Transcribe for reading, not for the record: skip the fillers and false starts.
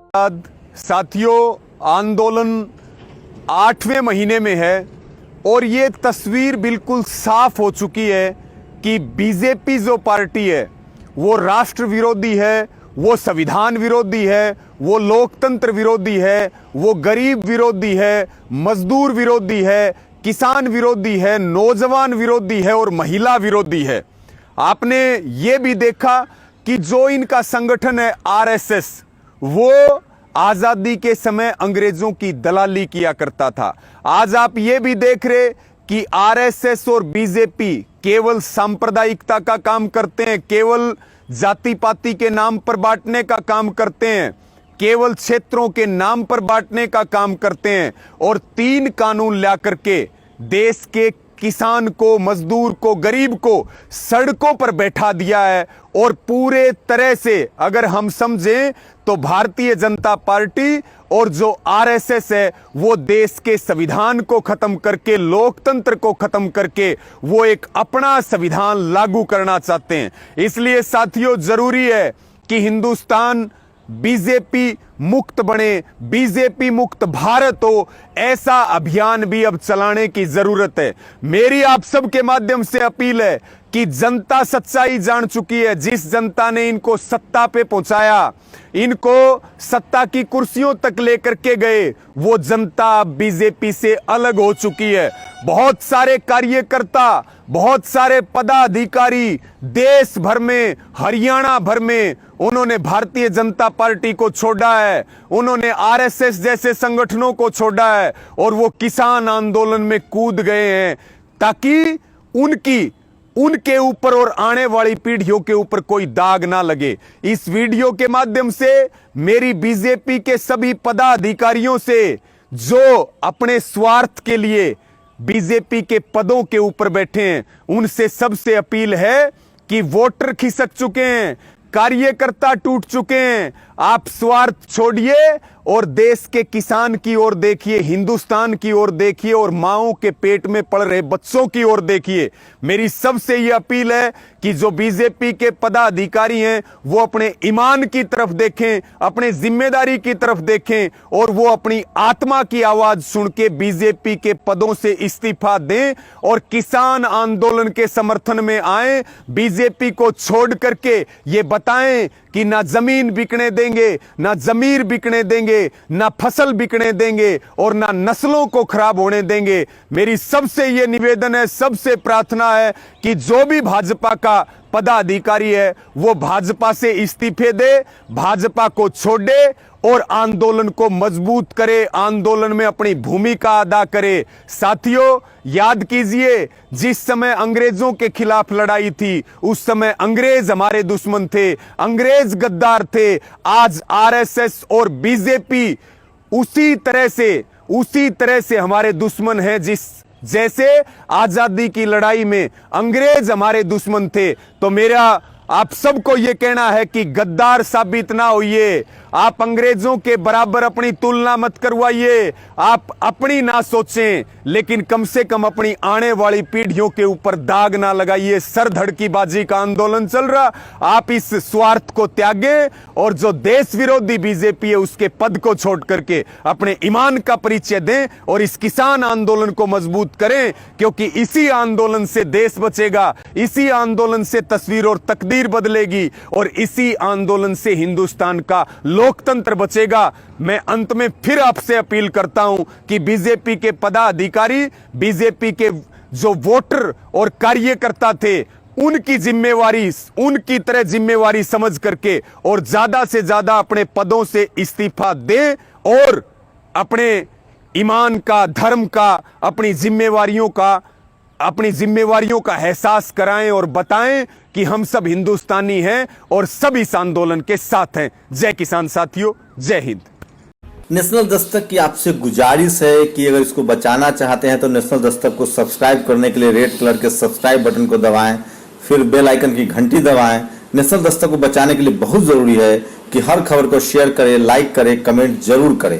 बाद साथियों, आंदोलन 8वें महीने में है और ये तस्वीर बिल्कुल साफ हो चुकी है कि बीजेपी जो पार्टी है वो राष्ट्र विरोधी है, वो संविधान विरोधी है, वो लोकतंत्र विरोधी है, वो गरीब विरोधी है, मजदूर विरोधी है, किसान विरोधी है, नौजवान विरोधी है और महिला विरोधी है। आपने ये भी देखा कि जो इनका संगठन है आरएसएस, वो आजादी के समय अंग्रेजों की दलाली किया करता था। आज आप ये भी देख रहे कि आरएसएस और बीजेपी केवल सांप्रदायिकता का काम करते हैं, केवल जाति पाति के नाम पर बांटने का काम करते हैं, केवल क्षेत्रों के नाम पर बांटने का काम करते हैं और 3 कानून ला करके देश के किसान को, मजदूर को, गरीब को सड़कों पर बैठा दिया है। और पूरे तरह से अगर हम समझें तो भारतीय जनता पार्टी और जो आरएसएस है वो देश के संविधान को खत्म करके, लोकतंत्र को खत्म करके वो एक अपना संविधान लागू करना चाहते हैं। इसलिए साथियों, जरूरी है कि हिंदुस्तान बीजेपी मुक्त बने, बीजेपी मुक्त भारत हो, ऐसा अभियान भी अब चलाने की जरूरत है। मेरी आप सबके माध्यम से अपील है कि जनता सच्चाई जान चुकी है। जिस जनता ने इनको सत्ता पे पहुंचाया, इनको सत्ता की कुर्सियों तक लेकर के गए, वो जनता बीजेपी से अलग हो चुकी है। बहुत सारे कार्यकर्ता, बहुत सारे पदाधिकारी देश भर में, हरियाणा भर में उन्होंने भारतीय जनता पार्टी को छोड़ा है, उन्होंने आरएसएस जैसे संगठनों को छोड़ा है और वो किसान आंदोलन में कूद गए हैं ताकि उनके ऊपर और आने वाली पीढ़ियों के ऊपर कोई दाग ना लगे। इस वीडियो के माध्यम से मेरी बीजेपी के सभी पदाधिकारियों से जो अपने स्वार्थ के लिए बीजेपी के पदों के ऊपर बैठे हैं, उनसे सबसे अपील है कि वोटर खिसक चुके हैं, कार्यकर्ता टूट चुके हैं। आप स्वार्थ छोड़िए और देश के किसान की ओर देखिए, हिंदुस्तान की ओर देखिए और माओं के पेट में पड़ रहे बच्चों की ओर देखिए। मेरी सबसे यह अपील है कि जो बीजेपी के पदाधिकारी हैं वो अपने ईमान की तरफ देखें, अपने जिम्मेदारी की तरफ देखें और वो अपनी आत्मा की आवाज सुन के बीजेपी के पदों से इस्तीफा दें और किसान आंदोलन के समर्थन में आए। बीजेपी को छोड़ करके ये बताएं कि ना जमीन बिकने देंगे, ना जमीर बिकने देंगे, ना फसल बिकने देंगे और ना नस्लों को खराब होने देंगे। मेरी सबसे यह निवेदन है, सबसे प्रार्थना है कि जो भी भाजपा का पदाधिकारी है वो भाजपा से इस्तीफे दे, भाजपा को छोड़े और आंदोलन को मजबूत करे, आंदोलन में अपनी भूमिका अदा करे। साथियों, याद कीजिए, जिस समय अंग्रेजों के खिलाफ लड़ाई थी उस समय अंग्रेज हमारे दुश्मन थे, अंग्रेज गद्दार थे। आज आरएसएस और बीजेपी उसी तरह से हमारे दुश्मन हैं जैसे आजादी की लड़ाई में अंग्रेज हमारे दुश्मन थे। तो मेरा आप सबको यह कहना है कि गद्दार साबित ना होइए, आप अंग्रेजों के बराबर अपनी तुलना मत करवाइए, आप अपनी ना सोचें लेकिन कम से कम अपनी आने वाली पीढ़ियों के ऊपर दाग ना लगाइए। सर धड़की बाजी का आंदोलन चल रहा, आप इस स्वार्थ को त्यागें और जो देश विरोधी बीजेपी है उसके पद को छोड़ करके अपने ईमान का परिचय दें और इस किसान आंदोलन को मजबूत करें, क्योंकि इसी आंदोलन से देश बचेगा, इसी आंदोलन से तस्वीर और तकदीर बदलेगी और इसी आंदोलन से हिंदुस्तान का लोकतंत्र बचेगा। मैं अंत में फिर आपसे अपील करता हूं कि बीजेपी के पदाधिकारी, बीजेपी के जो वोटर और कार्यकर्ता थे, उनकी जिम्मेवारी समझ करके और ज्यादा से ज्यादा अपने पदों से इस्तीफा दें और अपने ईमान का, धर्म का, अपनी जिम्मेवारियों का एहसास कराएं और बताएं कि हम सब हिंदुस्तानी हैं और सब इस आंदोलन के साथ हैं। जय किसान साथियों, जय हिंद। नेशनल दस्तक की आपसे गुजारिश है कि अगर इसको बचाना चाहते हैं तो नेशनल दस्तक को सब्सक्राइब करने के लिए रेड कलर के सब्सक्राइब बटन को दबाएं, फिर बेल आइकन की घंटी दबाएं। नेशनल दस्तक को बचाने के लिए बहुत जरूरी है कि हर खबर को शेयर करें, लाइक करें, कमेंट जरूर करें।